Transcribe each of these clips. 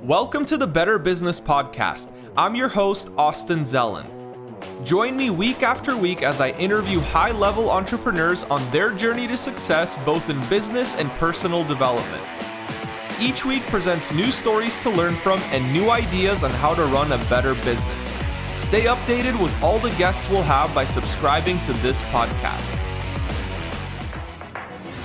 Welcome to the Better Business Podcast. I'm your host, Austin Zelan. Join me week after week as I interview high-level entrepreneurs on their journey to success, both in business and personal development. Each week presents new stories to learn from and new ideas on how to run a better business. Stay updated with all the guests we'll have by subscribing to this podcast.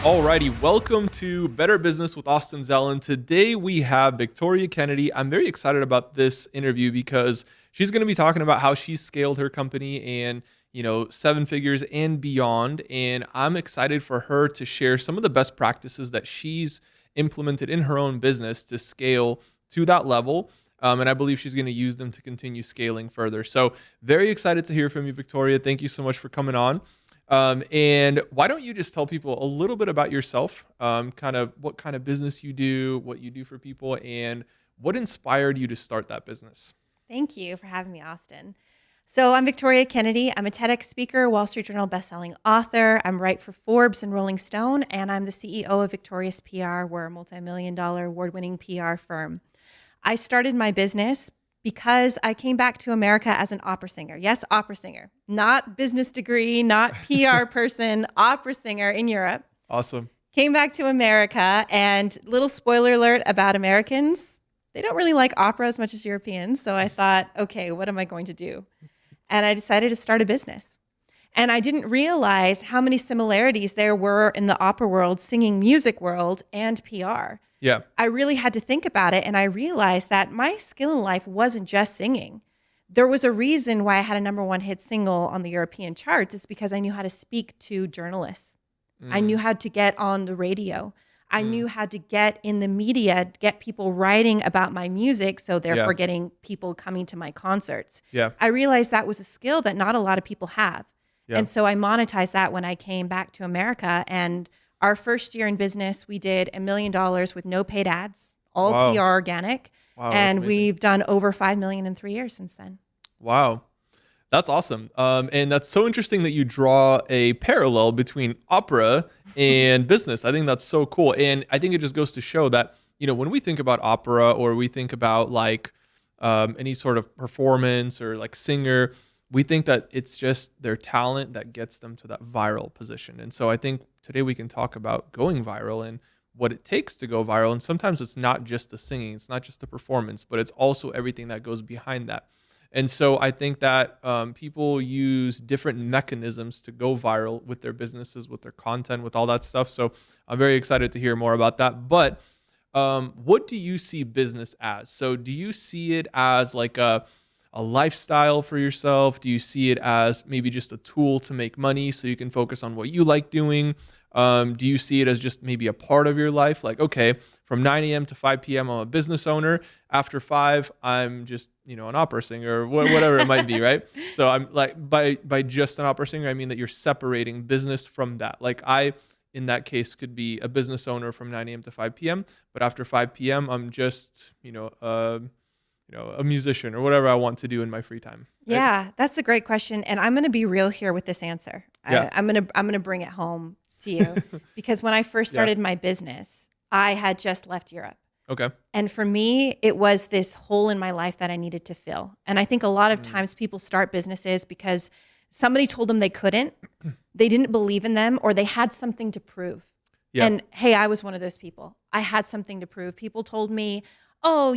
Alrighty, welcome to Better Business with Austin Zelan. Today we have Victoria Kennedy. I'm very excited about this interview because she's going to be talking about how she scaled her company and, seven figures and beyond. And I'm excited for her to share some of the best practices that she's implemented in her own business to scale to that level. And I believe she's going to use them to continue scaling further. So very excited to hear from you, Victoria. Thank you so much for coming on. And why don't you just tell people a little bit about yourself, kind of what kind of business you do, what you do for people, and what inspired you to start that business? Thank you for having me, Austin. So I'm Victoria Kennedy. I'm a TEDx speaker, Wall Street Journal bestselling author. I'm write for Forbes and Rolling Stone, and I'm the CEO of Victorious PR. We're a multi-million-dollar award-winning PR firm. I started my business because I came back to America as an opera singer. Yes, opera singer. Not business degree, not PR person, opera singer in Europe. Awesome. Came back to America, and little spoiler alert about Americans, they don't really like opera as much as Europeans. So I thought, okay, what am I going to do? And I decided to start a business. And I didn't realize how many similarities there were in the opera world, singing music world, and PR. Yeah. I really had to think about it, and I realized that my skill in life wasn't just singing. There was a reason why I had a number one hit single on the European charts. It's because I knew how to speak to journalists. I knew how to get on the radio. I knew how to get in the media, get people writing about my music, so therefore getting people coming to my concerts. Yeah. I realized that was a skill that not a lot of people have. Yeah. And so I monetized that when I came back to America. And our first year in business, we did $1 million with no paid ads, all PR organic. Wow, and we've done over 5 million in 3 years since then. Wow. That's awesome. And that's so interesting that you draw a parallel between opera and business. I think that's so cool. And I think it just goes to show that, when we think about opera or we think about like any sort of performance or like singer, we think that it's just their talent that gets them to that viral position. And so I think today we can talk about going viral and what it takes to go viral. And sometimes it's not just the singing, it's not just the performance, but it's also everything that goes behind that. And so I think that people use different mechanisms to go viral with their businesses, with their content, with all that stuff. So I'm very excited to hear more about that. But what do you see business as? So do you see it as like a lifestyle for yourself? Do you see it as maybe just a tool to make money so you can focus on what you like doing? Do you see it as just maybe a part of your life? Like, okay, from 9 a.m. to 5 p.m., I'm a business owner. After 5, I'm just, an opera singer or whatever it might be, right? So I'm like, by just an opera singer, I mean that you're separating business from that. Like I, in that case, could be a business owner from 9 a.m. to 5 p.m., but after 5 p.m., I'm just, a musician or whatever I want to do in my free time. Right? Yeah, that's a great question. And I'm going to be real here with this answer. Yeah. I'm going to bring it home to you because when I first started my business, I had just left Europe. Okay. And for me, it was this hole in my life that I needed to fill. And I think a lot of times people start businesses because somebody told them they couldn't, they didn't believe in them, or they had something to prove. Yeah. And hey, I was one of those people. I had something to prove. People told me, oh,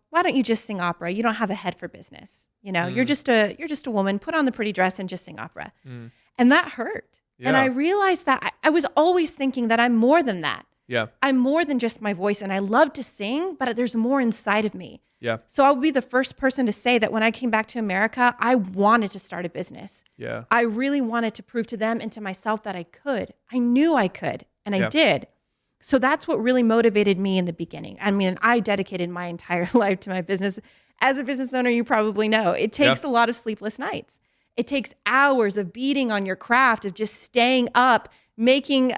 why don't you just sing opera? You don't have a head for business. You're just a woman, put on the pretty dress and just sing opera. And that hurt. Yeah. And I realized that I was always thinking that I'm more than that. Yeah. I'm more than just my voice, and I love to sing, but there's more inside of me. Yeah. So I'll be the first person to say that when I came back to America, I wanted to start a business. Yeah. I really wanted to prove to them and to myself that I could. I knew I could, and I did. So that's what really motivated me in the beginning. I mean, I dedicated my entire life to my business. As a business owner, you probably know, it takes a lot of sleepless nights. It takes hours of beating on your craft, of just staying up, making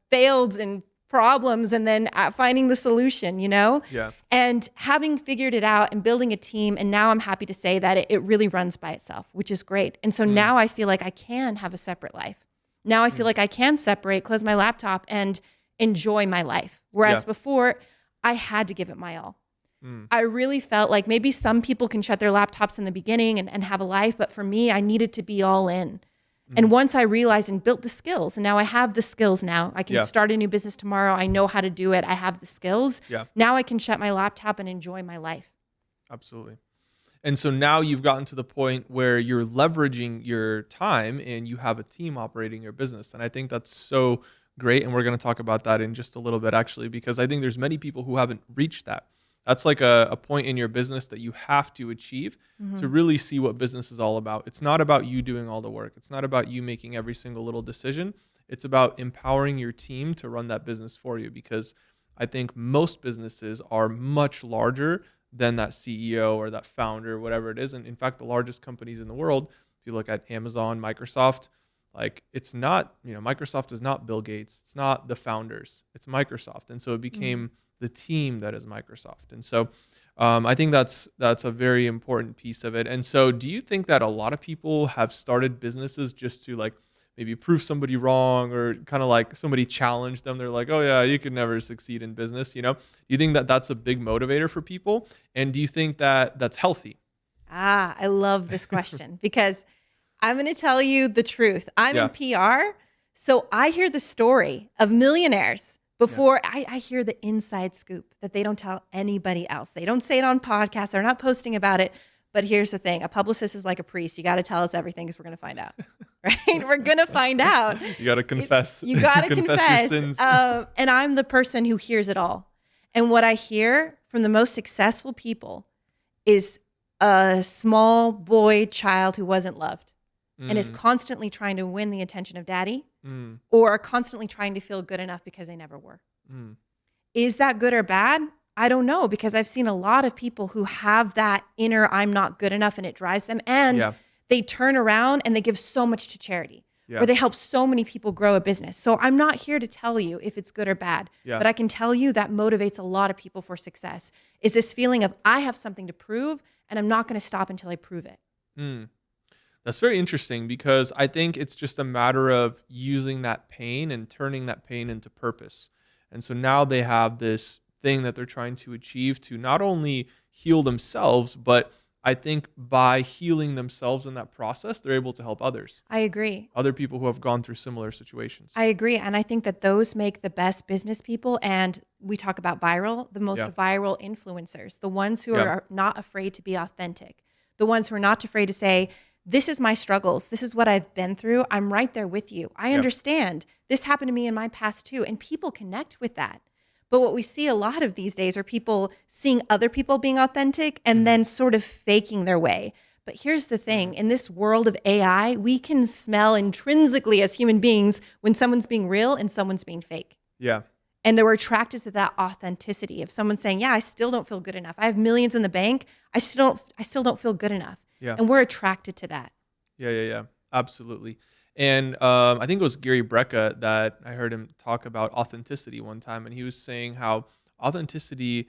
failed and problems, and then finding the solution, Yeah. And having figured it out and building a team. And now I'm happy to say that it really runs by itself, which is great. And so now I feel like I can have a separate life. Now I feel like I can separate, close my laptop, and enjoy my life. Whereas before, I had to give it my all. Mm. I really felt like maybe some people can shut their laptops in the beginning and have a life, but for me, I needed to be all in. And Mm. once I realized and built the skills, and now I have the skills now, I can Yeah. start a new business tomorrow. I know how to do it. I have the skills. Yeah. Now I can shut my laptop and enjoy my life. Absolutely. And so now you've gotten to the point where you're leveraging your time and you have a team operating your business. And I think that's so great. And we're going to talk about that in just a little bit, actually, because I think there's many people who haven't reached that. That's like a point in your business that you have to achieve to Mhm. really see what business is all about. It's not about you doing all the work. It's not about you making every single little decision. It's about empowering your team to run that business for you, because I think most businesses are much larger than that CEO or that founder, whatever it is. And in fact, the largest companies in the world, if you look at Amazon, Microsoft, like it's not, Microsoft is not Bill Gates. It's not the founders. It's Microsoft. And so it Mm. became the team that is Microsoft. And so I think that's a very important piece of it. And so do you think that a lot of people have started businesses just to like maybe prove somebody wrong, or kind of like somebody challenged them? They're like, oh yeah, you could never succeed in business. Do you think that that's a big motivator for people? And do you think that that's healthy? I love this question because I'm going to tell you the truth. I'm in Yeah. PR, so I hear the story of millionaires Yeah. before I hear the inside scoop that they don't tell anybody else. They don't say it on podcasts. They're not posting about it. But here's the thing. A publicist is like a priest. You got to tell us everything because we're going to find out, right? We're going to find out. You got to confess. You got to confess your confess. sins. And I'm the person who hears it all. And what I hear from the most successful people is a small boy child who wasn't loved and is Mm, constantly trying to win the attention of daddy, mm, or constantly trying to feel good enough because they never were. mm. Is that good or bad? I don't know, because I've seen a lot of people who have that inner I'm not good enough and it drives them, and Yeah. they turn around and they give so much to charity, Yeah. or they help so many people grow a business. So I'm not here to tell you if it's good or bad, Yeah. but I can tell you that motivates a lot of people for success is this feeling of I have something to prove and I'm not going to stop until I prove it. Mm. That's very interesting, because I think it's just a matter of using that pain and turning that pain into purpose. And so now they have this thing that they're trying to achieve to not only heal themselves, but I think by healing themselves in that process, they're able to help others, I agree. other people who have gone through similar situations. I agree. And I think that those make the best business people. And we talk about viral, the most Yeah. viral influencers, the ones who Yeah. are not afraid to be authentic, the ones who are not afraid to say, this is my struggles. This is what I've been through. I'm right there with you. I Yeah. understand. This happened to me in my past too. And people connect with that. But what we see a lot of these days are people seeing other people being authentic and then sort of faking their way. But here's the thing. In this world of AI, we can smell intrinsically as human beings when someone's being real and someone's being fake. Yeah. And we're attracted to that authenticity of someone saying, yeah, I still don't feel good enough. I have millions in the bank. I still don't feel good enough. Yeah. And we're attracted to that. Yeah. Absolutely. And I think it was Gary Brecka that I heard him talk about authenticity one time, and he was saying how authenticity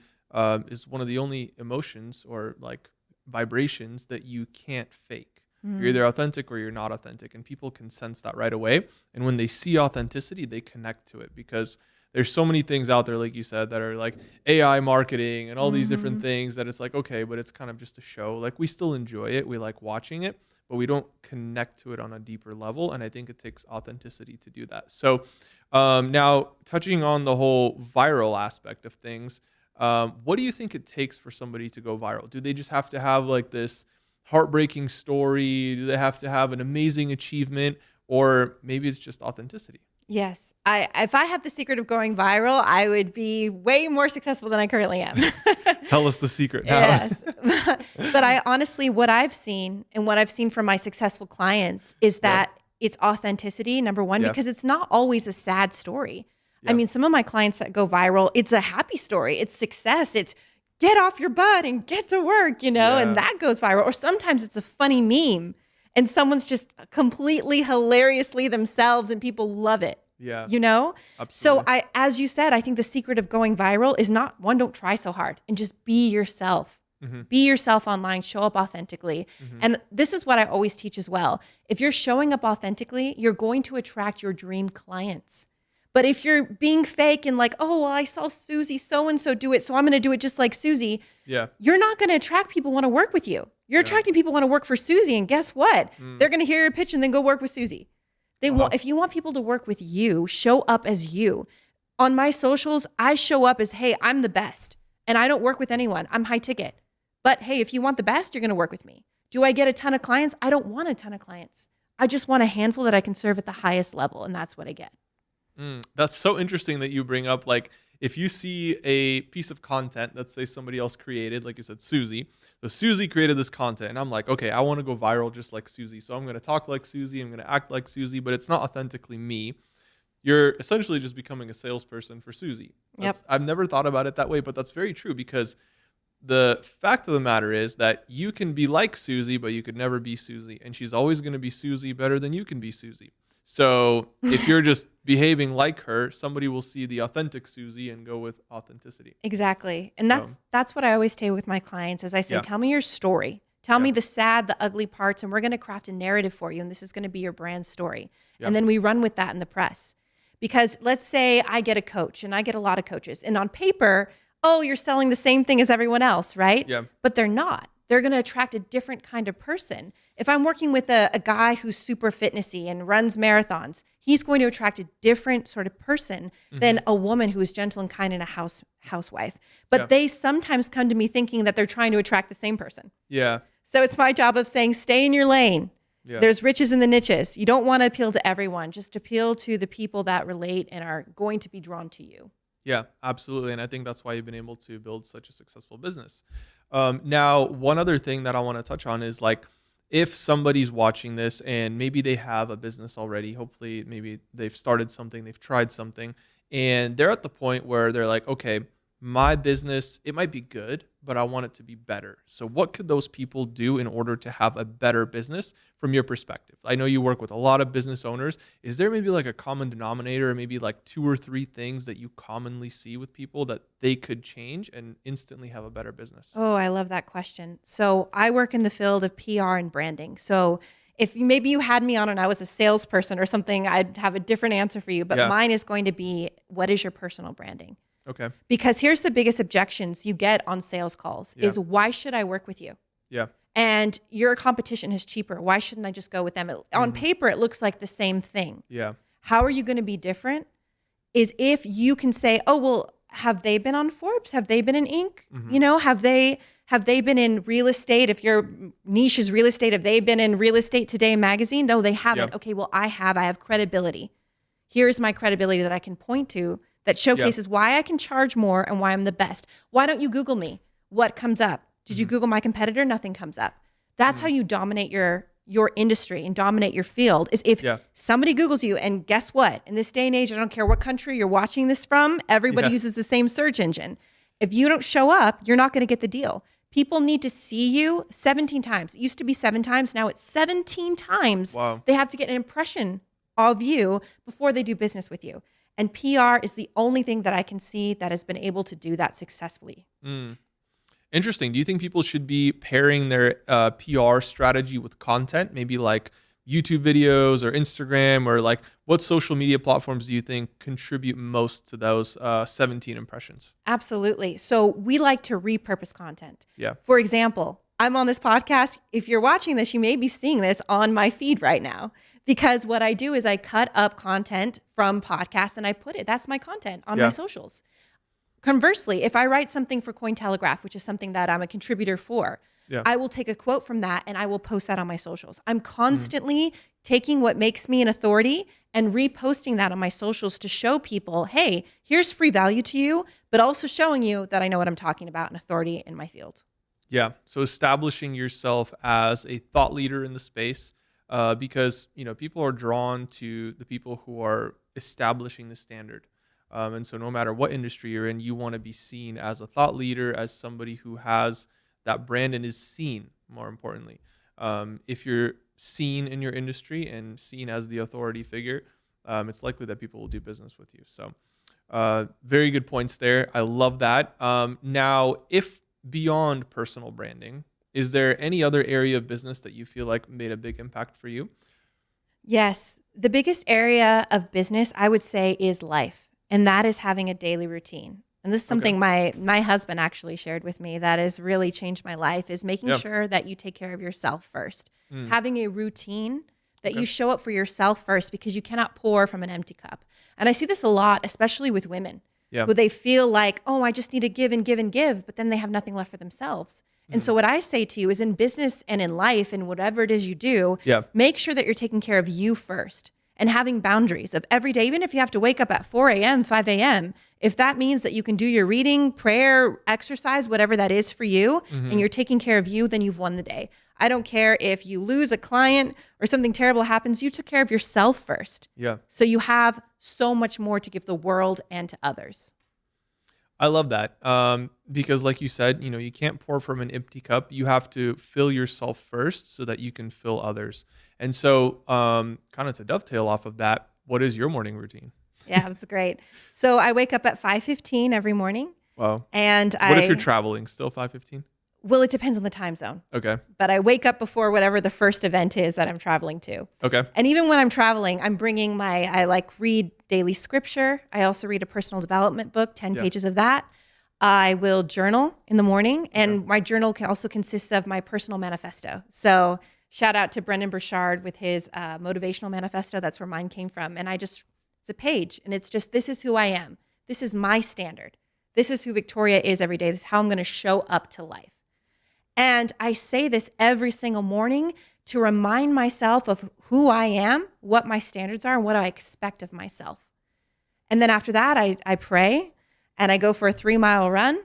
is one of the only emotions or like vibrations that you can't fake. You're either authentic or you're not authentic, and people can sense that right away. And when they see authenticity, they connect to it, because there's so many things out there, like you said, that are like AI marketing and all these different things that it's like, okay, but it's kind of just a show. Like we still enjoy it. We like watching it, but we don't connect to it on a deeper level. And I think it takes authenticity to do that. So now touching on the whole viral aspect of things, what do you think it takes for somebody to go viral? Do they just have to have like this heartbreaking story? Do they have to have an amazing achievement? Or maybe it's just authenticity? Yes. If I had the secret of going viral, I would be way more successful than I currently am. Tell us the secret now. Yes. But I honestly, what I've seen and what I've seen from my successful clients is that it's authenticity, number one, Yeah. because it's not always a sad story. Yeah. I mean, some of my clients that go viral, it's a happy story. It's success. It's get off your butt and get to work, Yeah. and that goes viral. Or sometimes it's a funny meme and someone's just completely hilariously themselves and people love it. Yeah. So Absolutely. as you said, I think the secret of going viral is not one, don't try so hard and just be yourself. Mhm. Be yourself online, show up authentically. And this is what I always teach as well. If you're showing up authentically, you're going to attract your dream clients. But if you're being fake and like, oh, well, I saw Susie so-and-so do it, so I'm going to do it just like Susie, Yeah. You're not going to attract people who want to work with you. You're Yeah. attracting people who want to work for Susie. And guess what? Mm. They're going to hear your pitch and then go work with Susie. If you want people to work with you, show up as you. On my socials, I show up as, hey, I'm the best. And I don't work with anyone. I'm high ticket. But hey, if you want the best, you're going to work with me. Do I get a ton of clients? I don't want a ton of clients. I just want a handful that I can serve at the highest level. And that's what I get. That's so interesting that you bring up, like, if you see a piece of content, let's say somebody else created, like you said, Susie. So Susie created this content, and I'm like, okay, I want to go viral just like Susie. So I'm going to talk like Susie. I'm going to act like Susie, but it's not authentically me. You're essentially just becoming a salesperson for Susie. I've never thought about it that way, but that's very true, because the fact of the matter is that you can be like Susie, but you could never be Susie. And she's always going to be Susie better than you can be Susie. So if you're just behaving like her, somebody will see the authentic Susie and go with authenticity. Exactly. And that's what I always say with my clients is I say, tell me your story. Tell me the sad, the ugly parts, and we're going to craft a narrative for you. And this is going to be your brand story. And then we run with that in the press. Because let's say I get a coach, and I get a lot of coaches, and on paper, oh, you're selling the same thing as everyone else, right? Yeah. But they're not. They're going to attract a different kind of person. If I'm working with a guy who's super fitnessy and runs marathons, he's going to attract a different sort of person than a woman who is gentle and kind and a housewife. But they sometimes come to me thinking that they're trying to attract the same person. Yeah. So it's my job of saying, stay in your lane. Yeah. There's riches in the niches. You don't want to appeal to everyone. Just appeal to the people that relate and are going to be drawn to you. Yeah, absolutely. And I think that's why you've been able to build such a successful business. Now, one other thing that I want to touch on is, like, if somebody's watching this and maybe they have a business already, hopefully maybe they've started something, they've tried something, and they're at the point where they're like, okay, my business, it might be good, but I want it to be better. So what could those people do in order to have a better business from your perspective? I know you work with a lot of business owners. Is there maybe like a common denominator, or maybe like 2 or 3 things that you commonly see with people that they could change and instantly have a better business? Oh, I love that question. So I work in the field of PR and branding. So if maybe you had me on and I was a salesperson or something, I'd have a different answer for you. But mine is going to be, what is your personal branding? Okay. Because here's the biggest objections you get on sales calls is, why should I work with you? Yeah. And your competition is cheaper. Why shouldn't I just go with them? On paper, it looks like the same thing. Yeah. How are you going to be different? Is if you can say, oh, well, have they been on Forbes? Have they been in Inc? You know, have they been in real estate? If your niche is real estate, have they been in Real Estate Today magazine? No, they haven't. Yep. Okay, well, I have credibility. Here's my credibility that I can point to that showcases why I can charge more and why I'm the best. Why don't you Google me? What comes up? Did you Google my competitor? Nothing comes up. That's how you dominate your industry and dominate your field, is if somebody Googles you. And guess what? In this day and age, I don't care what country you're watching this from, everybody uses the same search engine. If you don't show up, you're not going to get the deal. People need to see you 17 times. It used to be 7 times. Now it's 17 times. Wow. They have to get an impression of you before they do business with you. And PR is the only thing that I can see that has been able to do that successfully. Interesting. Do you think people should be pairing their PR strategy with content, maybe like YouTube videos or Instagram, or like what social media platforms do you think contribute most to those 17 impressions? Absolutely. So we like to repurpose content. Yeah. For example, I'm on this podcast. If you're watching this, you may be seeing this on my feed right now. Because what I do is I cut up content from podcasts and I put it, that's my content on my socials. Conversely, if I write something for Cointelegraph, which is something that I'm a contributor for, I will take a quote from that and I will post that on my socials. I'm constantly taking what makes me an authority and reposting that on my socials to show people, hey, here's free value to you, but also showing you that I know what I'm talking about, an authority in my field. Yeah. So establishing yourself as a thought leader in the space. Because, you know, people are drawn to the people who are establishing the standard. And so no matter what industry you're in, you want to be seen as a thought leader, as somebody who has that brand and is seen, more importantly. If you're seen in your industry and seen as the authority figure, it's likely that people will do business with you. So very good points there. I love that. Now, if beyond personal branding, is there any other area of business that you feel like made a big impact for you? Yes. The biggest area of business, I would say, is life. And that is having a daily routine. And this is Okay. something my husband actually shared with me that has really changed my life, is making Yeah. sure that you take care of yourself first. Mm. Having a routine that Okay. you show up for yourself first, because you cannot pour from an empty cup. And I see this a lot, especially with women Yeah. who they feel like, oh, I just need to give and give and give, but then they have nothing left for themselves. And Mm. so what I say to you is, in business and in life and whatever it is you do, Yeah. make sure that you're taking care of you first and having boundaries of every day, even if you have to wake up at 4 a.m., 5 a.m., if that means that you can do your reading, prayer, exercise, whatever that is for you, and Mm-hmm. you're taking care of you, then you've won the day. I don't care if you lose a client or something terrible happens, you took care of yourself first. Yeah. So you have so much more to give the world and to others. I love that. Because like you said, you can't pour from an empty cup. You have to fill yourself first so that you can fill others. And so, kind of to dovetail off of that, what is your morning routine? Yeah, that's great. So I wake up at 5:15 every morning, Wow. and What if you're traveling? Still 5:15? well, it depends on the time zone, Okay. but I wake up before whatever the first event is that I'm traveling to. Okay. And even when I'm traveling, I'm bringing I read daily scripture. I also read a personal development book, 10 Yeah. pages of that. I will journal in the morning, and Okay. my journal can also consist of my personal manifesto. So shout out to Brendan Burchard with his motivational manifesto. That's where mine came from. And it's a page, and it's just, this is who I am. This is my standard. This is who Victoria is every day. This is how I'm going to show up to life. And I say this every single morning to remind myself of who I am, what my standards are, and what I expect of myself. And then after that, I pray and I go for a 3-mile run.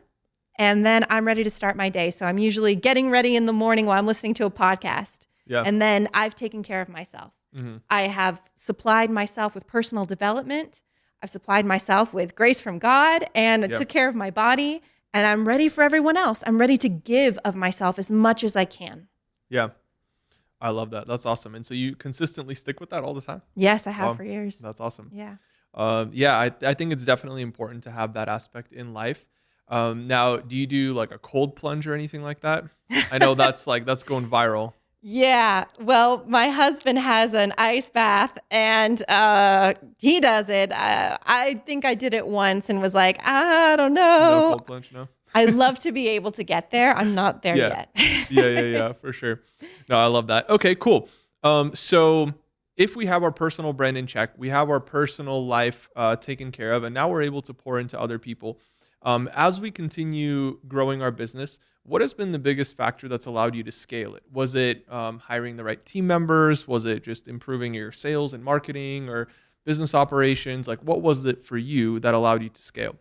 And then I'm ready to start my day. So I'm usually getting ready in the morning while I'm listening to a podcast. Yeah. And then I've taken care of myself. Mm-hmm. I have supplied myself with personal development. I've supplied myself with grace from God, and I Yeah. took care of my body. And I'm ready for everyone else. I'm ready to give of myself as much as I can. Yeah. I love that. That's awesome. And so you consistently stick with that all the time? Yes, I have Wow. for years. That's awesome. Yeah. Yeah, I think it's definitely important to have that aspect in life. Now, do you do like a cold plunge or anything like that? I know that's going viral. Yeah. Well, my husband has an ice bath, and he does it. I think I did it once and was like, I don't No know. cold plunge, no? I'd love to be able to get there. I'm not there Yeah. yet. Yeah, for sure. No, I love that. Okay, cool. So if we have our personal brand in check, we have our personal life taken care of, and now we're able to pour into other people. As we continue growing our business, what has been the biggest factor that's allowed you to scale it? Was it hiring the right team members? Was it just improving your sales and marketing or business operations? Like, what was it for you that allowed you to scale?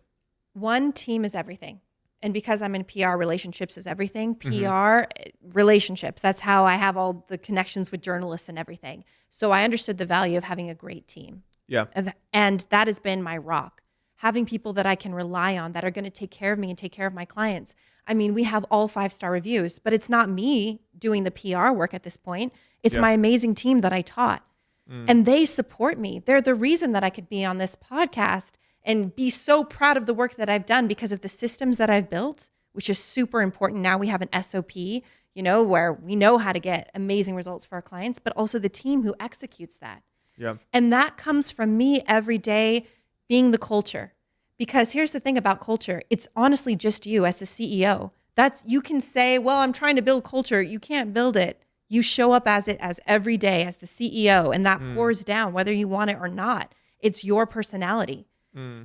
One, team is everything. And because I'm in PR, relationships is everything. Mhm. PR, relationships. That's how I have all the connections with journalists and everything. So I understood the value of having a great team. Yeah. And that has been my rock. Having people that I can rely on that are going to take care of me and take care of my clients. I mean, we have all 5-star reviews, but it's not me doing the PR work at this point. It's Yeah. my amazing team that I taught. And they support me. They're the reason that I could be on this podcast and be so proud of the work that I've done because of the systems that I've built, which is super important. Now we have an SOP, where we know how to get amazing results for our clients, but also the team who executes that. Yeah. And that comes from me every day being the culture. Because here's the thing about culture. It's honestly just you as the CEO. You can say, well, I'm trying to build culture. You can't build it. You show up as every day as the CEO, and that pours down whether you want it or not. It's your personality.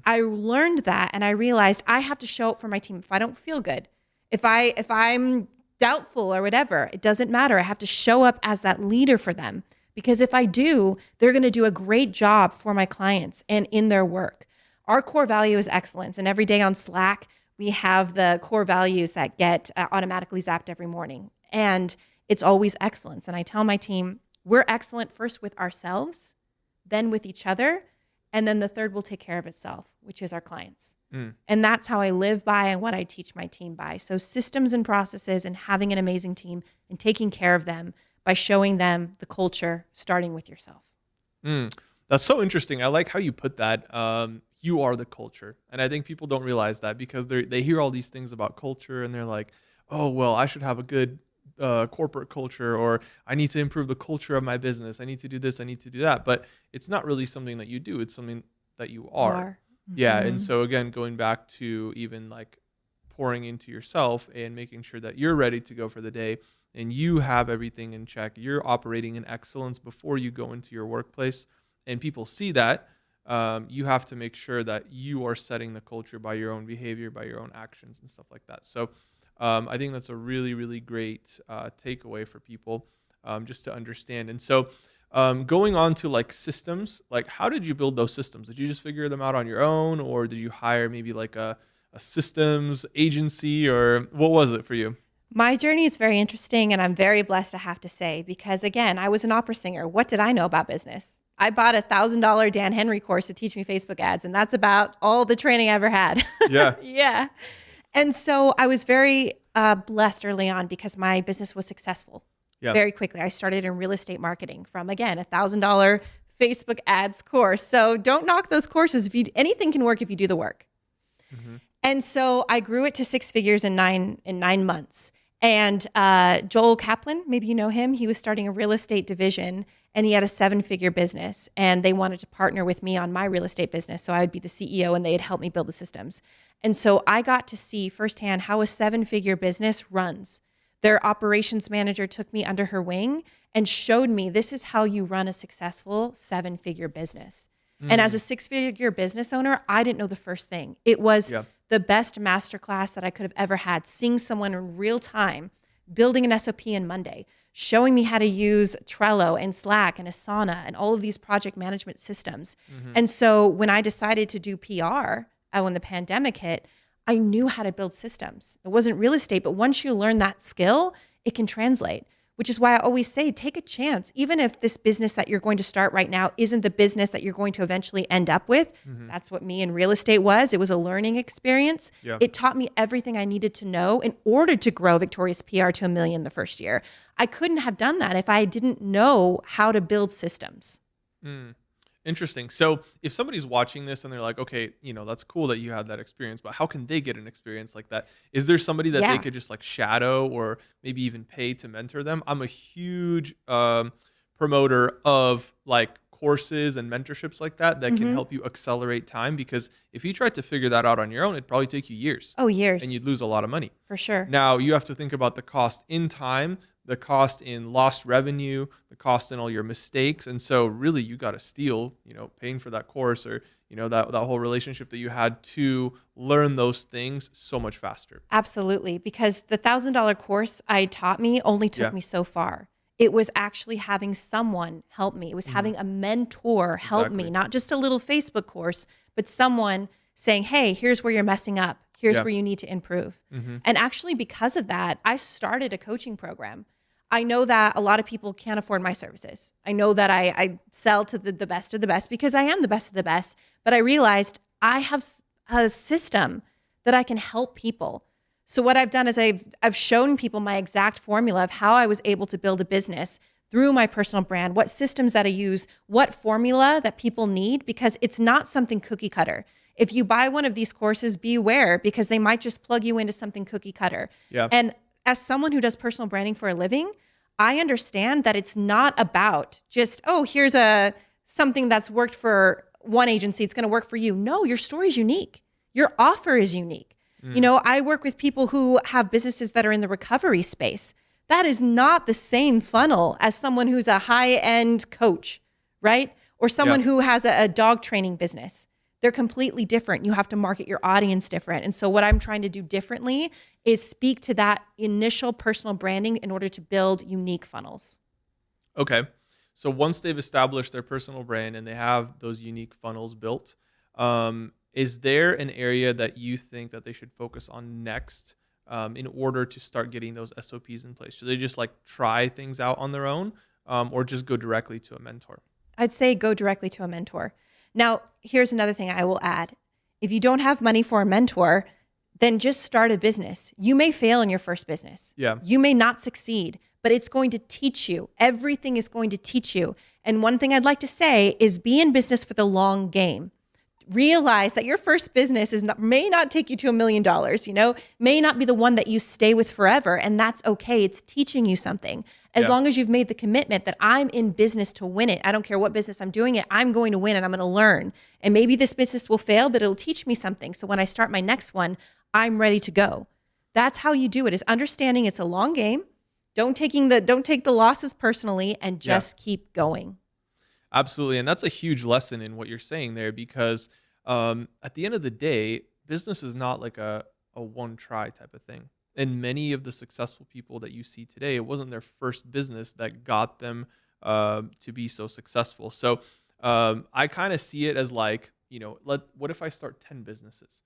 I learned that, and I realized I have to show up for my team if I don't feel good. If I'm doubtful or whatever, it doesn't matter. I have to show up as that leader for them, because if I do, they're going to do a great job for my clients and in their work. Our core value is excellence, and every day on Slack, we have the core values that get automatically zapped every morning. And it's always excellence. And I tell my team, we're excellent first with ourselves, then with each other, and then the third will take care of itself, which is our clients. And that's how I live by and what I teach my team by. So systems and processes, and having an amazing team and taking care of them by showing them the culture, starting with yourself. That's so interesting. I like how you put that. You are the culture. And I think people don't realize that because they hear all these things about culture and they're like, oh, well, I should have a good corporate culture, or I need to improve the culture of my business. I need to do this. I need to do that. But it's not really something that you do. It's something that you are. Yeah. And Mhm. so again, going back to even like pouring into yourself and making sure that you're ready to go for the day and you have everything in check. You're operating in excellence before you go into your workplace, and people see that. You have to make sure that you are setting the culture by your own behavior, by your own actions, and stuff like that. So, I think that's a really, really great takeaway for people, just to understand. And so, going on to like systems, like how did you build those systems? Did you just figure them out on your own, or did you hire maybe like a systems agency, or what was it for you? My journey is very interesting, and I'm very blessed, I have to say, because again, I was an opera singer. What did I know about business? I bought $1,000 Dan Henry course to teach me Facebook ads, and that's about all the training I ever had. Yeah. Yeah. And so I was very blessed early on because my business was successful Yeah. very quickly. I started in real estate marketing from, again, $1,000 Facebook ads course. So don't knock those courses. If you anything can work if you do the work. Hmm. And so I grew it to six figures in 9 months. And Joel Kaplan, maybe you know him, he was starting a real estate division and he had a 7-figure business and they wanted to partner with me on my real estate business. So I would be the CEO and they'd help me build the systems. And so I got to see firsthand how a 7-figure business runs. Their operations manager took me under her wing and showed me this is how you run a successful 7-figure business. And as a Mm. 6-figure business owner, I didn't know the first thing. It was Yeah. the best masterclass that I could have ever had, seeing someone in real time, building an SOP in Monday, showing me how to use Trello and Slack and Asana and all of these project management systems. Hmm. And so when I decided to do PR, when the pandemic hit, I knew how to build systems. It wasn't real estate, but once you learn that skill, it can translate, which is why I always say, take a chance. Even if this business that you're going to start right now isn't the business that you're going to eventually end up with, Hmm. that's what me in real estate was. It was a learning experience. Yeah. It taught me everything I needed to know in order to grow Victoria's PR to $1 million the first year. I couldn't have done that if I didn't know how to build systems. Mm. Interesting. So if somebody's watching this and they're like, okay, that's cool that you had that experience, but how can they get an experience like that? Is there somebody that they Yeah. could just like shadow or maybe even pay to mentor them? I'm a huge promoter of like courses and mentorships like that can Hmm. help you accelerate time, because if you tried to figure that out on your own, it'd probably take you years Oh, and years, you'd lose a lot of money. for sure. Now you have to think about the cost in time, the cost in lost revenue, the cost in all your mistakes. And so really you got to steal, paying for that course or, that whole relationship that you had to learn those things so much faster. Absolutely. Because the $1,000 course I taught me only took Yeah. me so far. It was actually having someone help me. It was Hmm. having a mentor help me, Exactly. not just a little Facebook course, but someone saying, hey, here's where you're messing up. Here's Yeah. where you need to improve. Hmm. And actually, because of that, I started a coaching program. I know that a lot of people can't afford my services. I know that I sell to the best of the best because I am the best of the best. But I realized I have a system that I can help people. So what I've done is I've shown people my exact formula of how I was able to build a business through my personal brand, what systems that I use, what formula that people need, because it's not something cookie cutter. If you buy one of these courses, beware because they might just plug you into something cookie cutter. Yeah. And as someone who does personal branding for a living, I understand that it's not about just, oh, here's something that's worked for one agency, it's going to work for you. No, your story is unique. Your offer is unique. Mm. I work with people who have businesses that are in the recovery space. That is not the same funnel as someone who's a high-end coach, right? Or Yeah. someone who has a dog training business. They're completely different. You have to market your audience different. And so what I'm trying to do differently is speak to that initial personal branding in order to build unique funnels. Okay. So once they've established their personal brand and they have those unique funnels built, is there an area that you think that they should focus on next, in order to start getting those SOPs in place? Should they just like try things out on their own, or just go directly to a mentor? I'd say go directly to a mentor. Now, here's another thing I will add. If you don't have money for a mentor, then just start a business. You may fail in your first business. Yeah. You may not succeed, but it's going to teach you. Everything is going to teach you. And one thing I'd like to say is be in business for the long game. realize that your first business may not take you to $1 million, may not be the one that you stay with forever. And that's okay. It's teaching you something. As long as you've made the commitment that I'm in business to win it. I don't care what business I'm doing it. I'm going to win and I'm going to learn. And maybe this business will fail, but it'll teach me something. So when I start my next one, I'm ready to go. That's how you do it, is understanding it's a long game. Don't take the losses personally and just keep going. Absolutely. And that's a huge lesson in what you're saying there, because at the end of the day, business is not like a one try type of thing. And many of the successful people that you see today, it wasn't their first business that got them to be so successful. So I kind of see it as like, what if I start 10 businesses?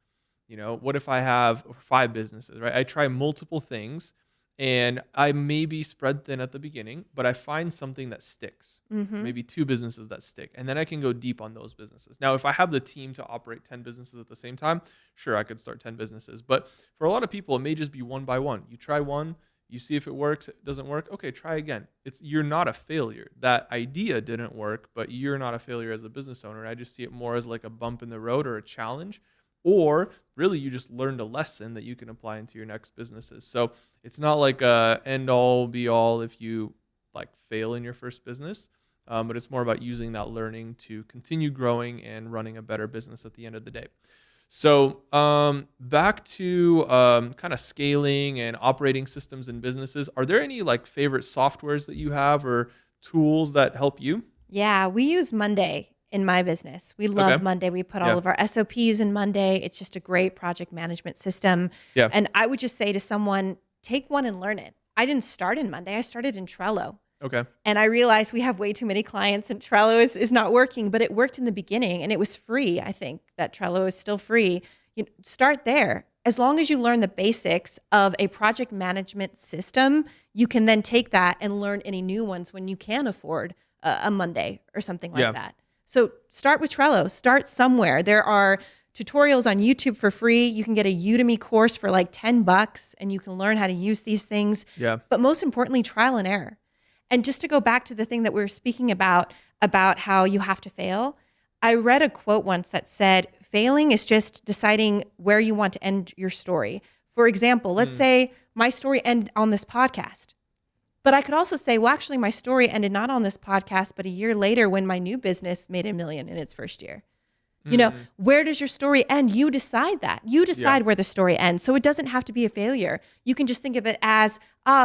What if I have 5 businesses, right? I try multiple things. And I may be spread thin at the beginning, but I find something that sticks, maybe 2 businesses that stick. And then I can go deep on those businesses. Now, if I have the team to operate 10 businesses at the same time, sure, I could start 10 businesses. But for a lot of people, it may just be one by one. You try one, you see if it works, it doesn't work. Okay, try again. You're not a failure. That idea didn't work, but you're not a failure as a business owner. I just see it more as like a bump in the road or a challenge. Or really, you just learned a lesson that you can apply into your next businesses. So it's not like a end all be all if you like fail in your first business, but it's more about using that learning to continue growing and running a better business at the end of the day. So back to kind of scaling and operating systems in businesses. Are there any like favorite softwares that you have or tools that help you? Yeah, we use Monday in my business. We love Monday. We put all of our SOPs in Monday. It's just a great project management system. Yeah. And I would just say to someone, take one and learn it. I didn't start in Monday. I started in Trello. Okay. And I realized we have way too many clients and Trello is not working, but it worked in the beginning and it was free. I think that Trello is still free. Start there. As long as you learn the basics of a project management system, you can then take that and learn any new ones when you can afford a Monday or something like that. So start with Trello. Start somewhere. There are tutorials on YouTube for free. You can get a Udemy course for like $10 and you can learn how to use these things. Yeah. But most importantly, trial and error. And just to go back to the thing that we were speaking about how you have to fail, I read a quote once that said, failing is just deciding where you want to end your story. For example, let's say my story ended on this podcast. But I could also say, well, actually, my story ended not on this podcast, but a year later when my new business made $1 million in its first year. Where does your story end? You decide that. You decide where the story ends. So it doesn't have to be a failure. You can just think of it as,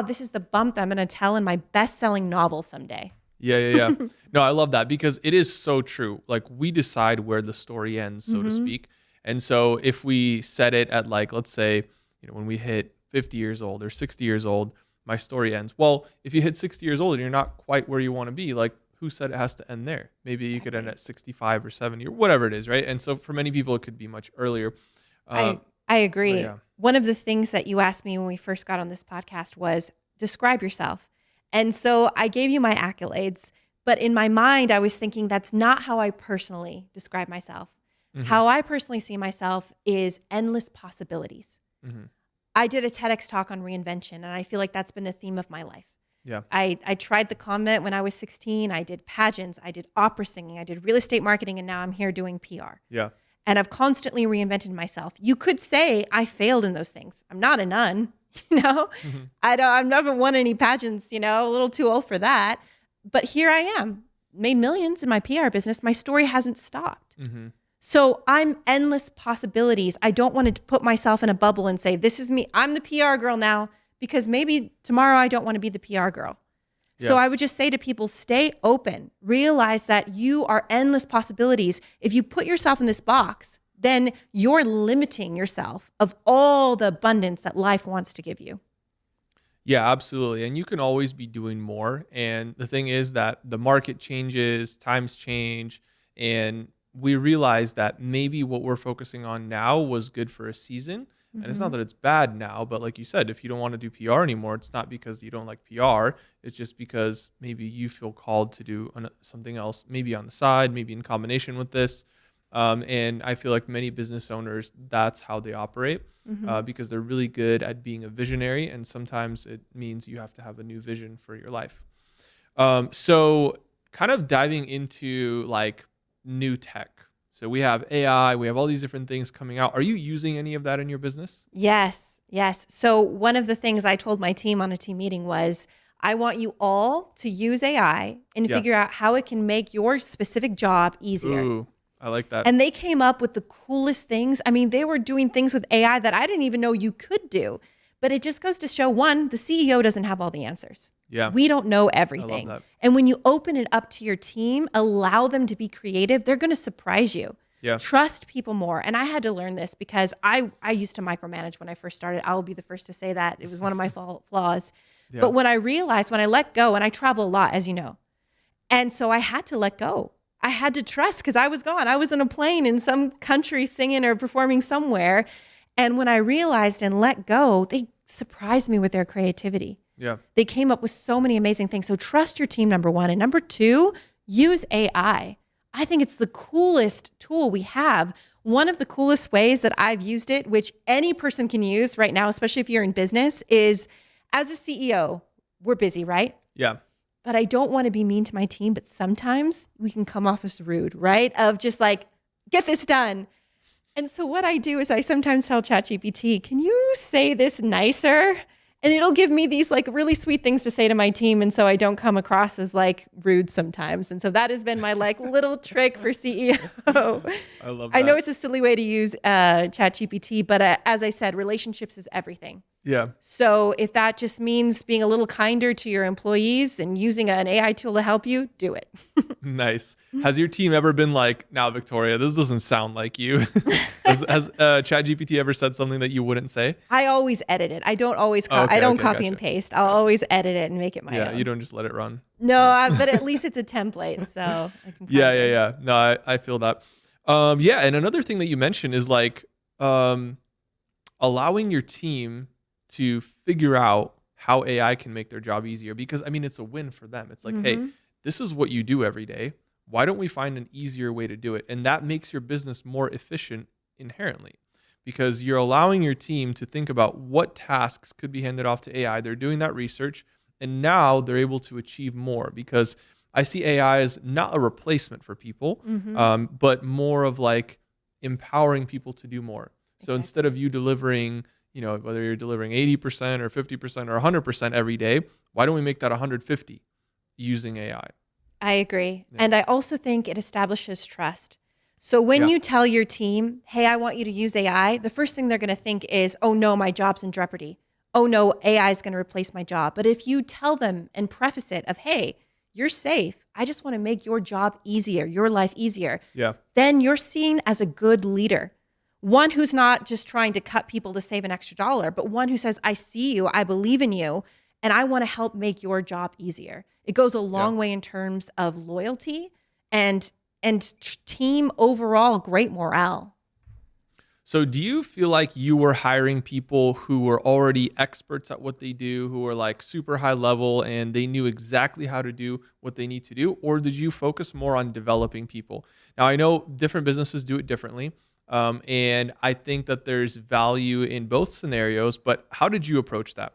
this is the bump that I'm going to tell in my best-selling novel someday. Yeah. No, I love that because it is so true. Like we decide where the story ends, so to speak. And so if we set it at like, let's say, when we hit 50 years old or 60 years old, my story ends. Well, if you hit 60 years old and you're not quite where you want to be, like who said it has to end there? Maybe you could end at 65 or 70 or whatever it is, right? And so for many people, it could be much earlier. I agree. One of the things that you asked me when we first got on this podcast was describe yourself. And so I gave you my accolades, but in my mind, I was thinking that's not how I personally describe myself. How I personally see myself is endless possibilities. I did a TEDx talk on reinvention, and I feel like that's been the theme of my life. Yeah. I tried the convent when I was 16. I did pageants. I did opera singing. I did real estate marketing, and now I'm here doing PR. Yeah. And I've constantly reinvented myself. You could say I failed in those things. I'm not a nun, I've never won any pageants, a little too old for that. But here I am, made millions in my PR business. My story hasn't stopped. So I'm endless possibilities. I don't want to put myself in a bubble and say, this is me. I'm the PR girl now, because maybe tomorrow I don't want to be the PR girl. Yeah. So I would just say to people, stay open. Realize that you are endless possibilities. If you put yourself in this box, then you're limiting yourself of all the abundance that life wants to give you. Yeah, absolutely. And you can always be doing more. And the thing is that the market changes, times change, and we realize that maybe what we're focusing on now was good for a season. And it's not that it's bad now, but like you said, if you don't want to do PR anymore, it's not because you don't like PR. It's just because maybe you feel called to do something else, maybe on the side, maybe in combination with this. And I feel like many business owners, that's how they operate because they're really good at being a visionary. And sometimes it means you have to have a new vision for your life. So kind of diving into like new tech. So we have AI, we have all these different things coming out. Are you using any of that in your business? Yes, yes. So one of the things I told my team on a team meeting was, I want you all to use AI and Yeah. figure out how it can make your specific job easier. Ooh, I like that. And they came up with the coolest things. I mean, they were doing things with AI that I didn't even know you could do. But it just goes to show, one, the CEO doesn't have all the answers. Yeah. We don't know I love everything. that. And when you open it up to your team, allow them to be creative, they're going to surprise you. Yeah. Trust people more. And I had to learn this because I used to micromanage when I first started. I will be the first to say that. It was one of my flaws. Yeah. But when I realized, when I let go, and I travel a lot, as you know, and so I had to let go. I had to trust because I was gone. I was in a plane in some country singing or performing somewhere. And when I realized and let go, they surprised me with their creativity. Yeah. They came up with so many amazing things. So trust your team, number one. And number two, use AI. I think it's the coolest tool we have. One of the coolest ways that I've used it, which any person can use right now, especially if you're in business, is as a CEO, we're busy, right? Yeah. But I don't want to be mean to my team, but sometimes we can come off as rude, right? Of just like, get this done. And so what I do is I sometimes tell ChatGPT, can you say this nicer? And it'll give me these like really sweet things to say to my team. And so I don't come across as like rude sometimes. And so that has been my like little trick for CEO. I love that. I know it's a silly way to use ChatGPT, but as I said, relationships is everything. Yeah. So if that just means being a little kinder to your employees and using an AI tool to help you, do it. Nice. Has your team ever been like, now, Victoria, this doesn't sound like you? has ChatGPT ever said something that you wouldn't say? I always edit it. I don't always Okay, I don't okay, copy gotcha. and paste. I'll always edit it and make it my Yeah, own. you don't just let it run. No, but at least it's a template, so I can. Yeah. No, I feel that. Yeah, and another thing that you mentioned is like allowing your team to figure out how AI can make their job easier, because I mean, it's a win for them. It's like, hey, this is what you do every day. Why don't we find an easier way to do it? And that makes your business more efficient inherently, because you're allowing your team to think about what tasks could be handed off to AI. They're doing that research, and now they're able to achieve more, because I see AI as not a replacement for people, but more of like empowering people to do more. So instead of you delivering, you know, whether you're delivering 80% or 50% or 100% every day, why don't we make that 150 using AI? I agree. Yeah. And I also think it establishes trust. So when you tell your team, hey, I want you to use AI, the first thing they're going to think is, oh no, my job's in jeopardy. Oh no, AI is going to replace my job. But if you tell them and preface it of, hey, you're safe, I just want to make your job easier, your life easier. Yeah. Then you're seen as a good leader. One who's not just trying to cut people to save an extra dollar, but one who says, I see you, I believe in you, and I want to help make your job easier. It goes a long way in terms of loyalty and team overall great morale. So do you feel like you were hiring people who were already experts at what they do, who were like super high level and they knew exactly how to do what they need to do? Or did you focus more on developing people? Now, I know different businesses do it differently. And I think that there's value in both scenarios, but how did you approach that?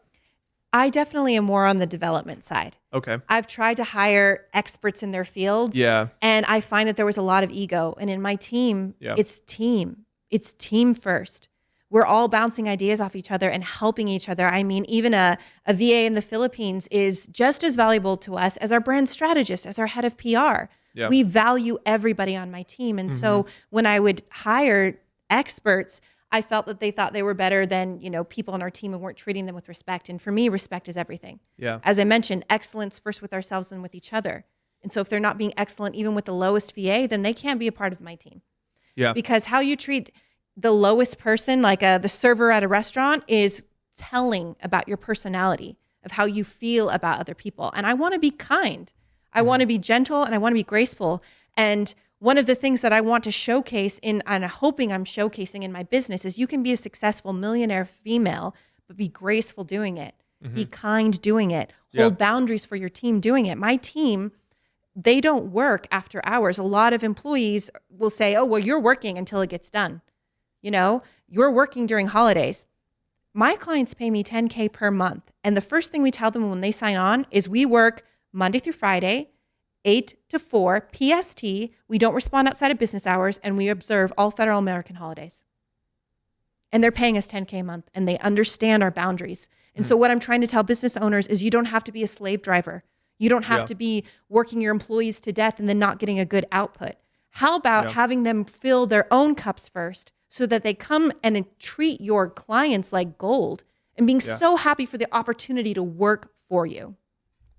I definitely am more on the development side. Okay. I've tried to hire experts in their fields. Yeah. And I find that there was a lot of ego. And in my team, it's team. It's team first. We're all bouncing ideas off each other and helping each other. I mean, even a VA in the Philippines is just as valuable to us as our brand strategist, as our head of PR. Yeah. We value everybody on my team. And so when I would hire experts, I felt that they thought they were better than, you know, people on our team and weren't treating them with respect. And for me, respect is everything. Yeah. As I mentioned, excellence first with ourselves and with each other. And so if they're not being excellent, even with the lowest VA, then they can't be a part of my team. Yeah. Because how you treat the lowest person, like the server at a restaurant, is telling about your personality, of how you feel about other people. And I want to be kind. I want to be gentle and I want to be graceful. And one of the things that I want to showcase and I'm hoping I'm showcasing in my business is you can be a successful millionaire female, but be graceful doing it, be kind doing it, hold boundaries for your team doing it. My team, they don't work after hours. A lot of employees will say, oh, well, you're working until it gets done. You know, you're working during holidays. My clients pay me $10K per month. And the first thing we tell them when they sign on is we work Monday through Friday, 8 to 4 PST. We don't respond outside of business hours, and we observe all federal American holidays. And they're paying us $10K a month, and they understand our boundaries. And so what I'm trying to tell business owners is you don't have to be a slave driver. You don't have to be working your employees to death and then not getting a good output. How about having them fill their own cups first so that they come and treat your clients like gold and being so happy for the opportunity to work for you?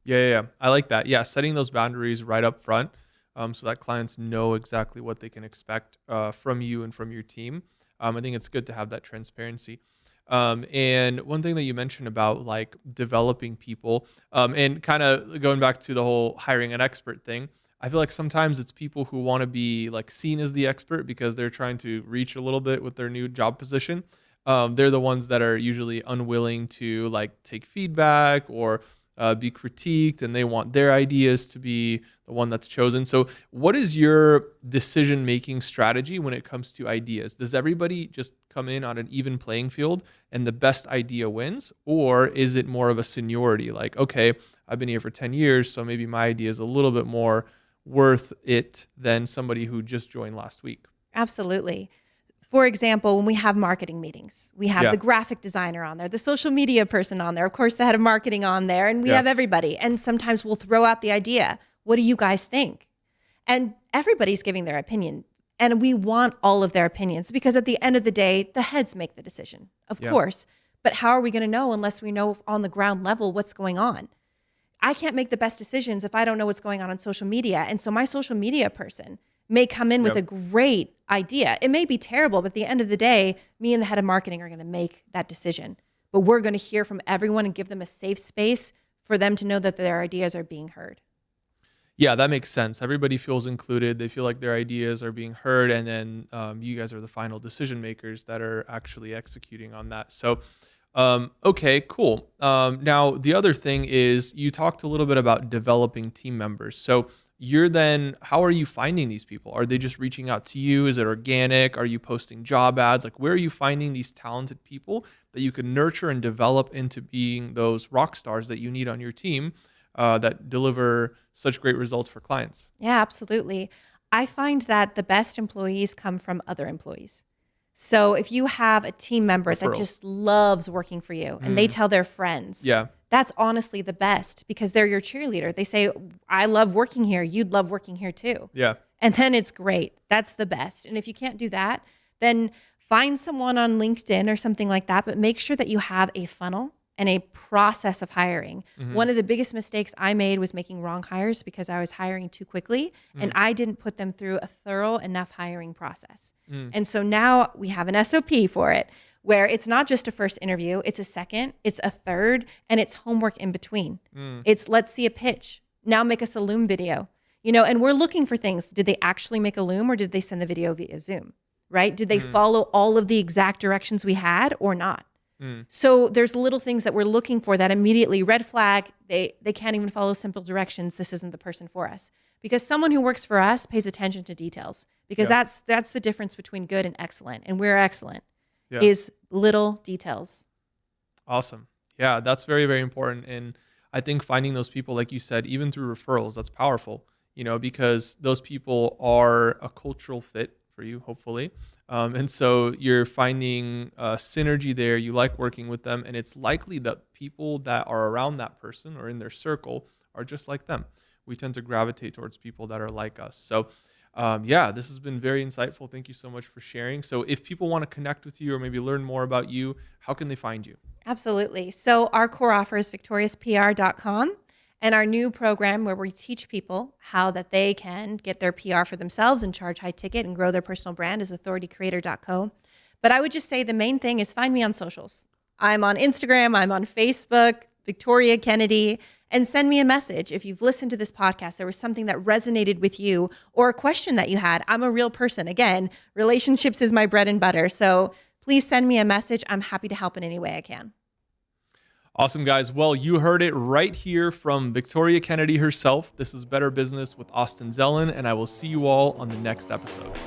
Yeah. I like that. Yeah, setting those boundaries right up front, so that clients know exactly what they can expect from you and from your team. I think it's good to have that transparency. And one thing that you mentioned about like developing people, and kind of going back to the whole hiring an expert thing, I feel like sometimes it's people who want to be like seen as the expert because they're trying to reach a little bit with their new job position. They're the ones that are usually unwilling to like take feedback or be critiqued, and they want their ideas to be the one that's chosen. So what is your decision-making strategy when it comes to ideas? Does everybody just come in on an even playing field and the best idea wins? Or is it more of a seniority? Like, okay, I've been here for 10 years, so maybe my idea is a little bit more worth it than somebody who just joined last week. Absolutely. For example, when we have marketing meetings, we have the graphic designer on there, the social media person on there, of course, the head of marketing on there, and we have everybody. And sometimes we'll throw out the idea. What do you guys think? And everybody's giving their opinion. And we want all of their opinions because at the end of the day, the heads make the decision, of course. But how are we going to know unless we know on the ground level what's going on? I can't make the best decisions if I don't know what's going on social media. And so my social media person may come in with a great idea. It may be terrible, but at the end of the day, me and the head of marketing are going to make that decision. But we're going to hear from everyone and give them a safe space for them to know that their ideas are being heard. Yeah, that makes sense. Everybody feels included. They feel like their ideas are being heard. And then you guys are the final decision makers that are actually executing on that. So, okay, cool. Now, the other thing is you talked a little bit about developing team members. So how are you finding these people? Are they just reaching out to you? Is it organic? Are you posting job ads? Like, where are you finding these talented people that you can nurture and develop into being those rock stars that you need on your team that deliver such great results for clients? Yeah, absolutely. I find that the best employees come from other employees. So if you have a team member that just loves working for you and they tell their friends, that's honestly the best because they're your cheerleader. They say, I love working here. You'd love working here too. Yeah. And then it's great. That's the best. And if you can't do that, then find someone on LinkedIn or something like that, but make sure that you have a funnel and a process of hiring. One of the biggest mistakes I made was making wrong hires because I was hiring too quickly and I didn't put them through a thorough enough hiring process. And so now we have an SOP for it where it's not just a first interview, it's a second, it's a third, and it's homework in between. It's let's see a pitch. Now make us a Loom video. And we're looking for things. Did they actually make a Loom or did they send the video via Zoom? Right? Did they follow all of the exact directions we had or not? So there's little things that we're looking for that immediately red flag. They can't even follow simple directions. This isn't the person for us. Because someone who works for us pays attention to details. Because that's the difference between good and excellent. And we're excellent is little details. Awesome. Yeah, that's very, very important. And I think finding those people, like you said, even through referrals, that's powerful, because those people are a cultural fit for you, hopefully. And so you're finding synergy there. You like working with them. And it's likely that people that are around that person or in their circle are just like them. We tend to gravitate towards people that are like us. So this has been very insightful. Thank you so much for sharing. So if people want to connect with you or maybe learn more about you, how can they find you? Absolutely. So our core offer is victoriouspr.com. And our new program where we teach people how that they can get their PR for themselves and charge high ticket and grow their personal brand is authoritycreator.co. But I would just say the main thing is find me on socials. I'm on Instagram, I'm on Facebook, Victoria Kennedy, and send me a message. If you've listened to this podcast, there was something that resonated with you or a question that you had. I'm a real person. Again, relationships is my bread and butter. So please send me a message. I'm happy to help in any way I can. Awesome, guys. Well, you heard it right here from Victoria Kennedy herself. This is Better Business with Austin Zelan, and I will see you all on the next episode.